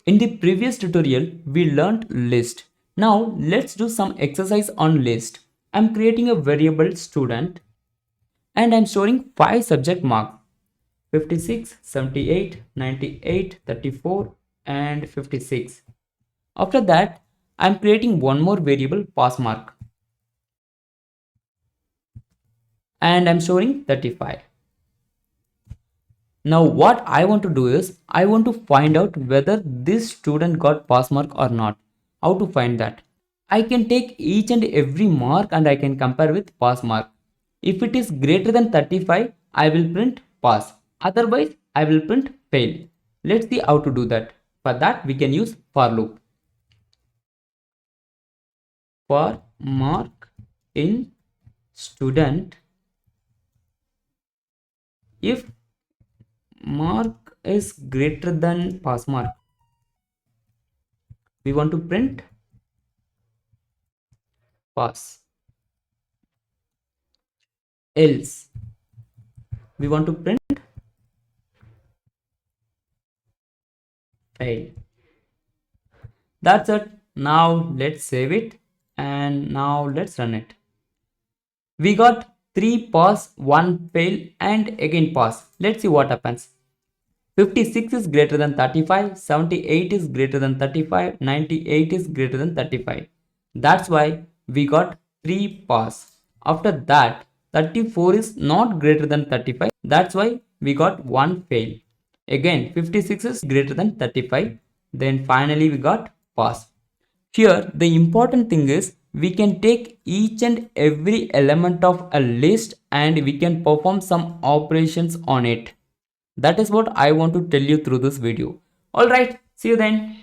In the previous tutorial, we learnt list. Now let's do some exercise on list. I'm creating a variable student and I'm storing 5 subject marks: 56, 78, 98, 34 and 56. After that, I'm creating one more variable pass mark and I'm storing 35. Now what I want to do is I want to find out whether this student got pass mark or not. How to find that? I can take each and every mark and I can compare with pass mark. If it is greater than 35, I will print pass. Otherwise, I will print fail. Let's see how to do that. For that, we can use for loop. For mark in student, if mark is greater than pass mark, we want to print pass. Else, we want to print fail. That's it. Now let's save it and now let's run it. We got 3 pass, 1 fail and again pass. Let's see what happens. 56 is greater than 35, 78 is greater than 35, 98 is greater than 35. That's why we got 3 pass. After that, 34 is not greater than 35. That's why we got 1 fail. Again, 56 is greater than 35. Then finally we got pass. Here, the important thing is we can take each and every element of a list and we can perform some operations on it. That is what I want to tell you through this video. Alright, see you then.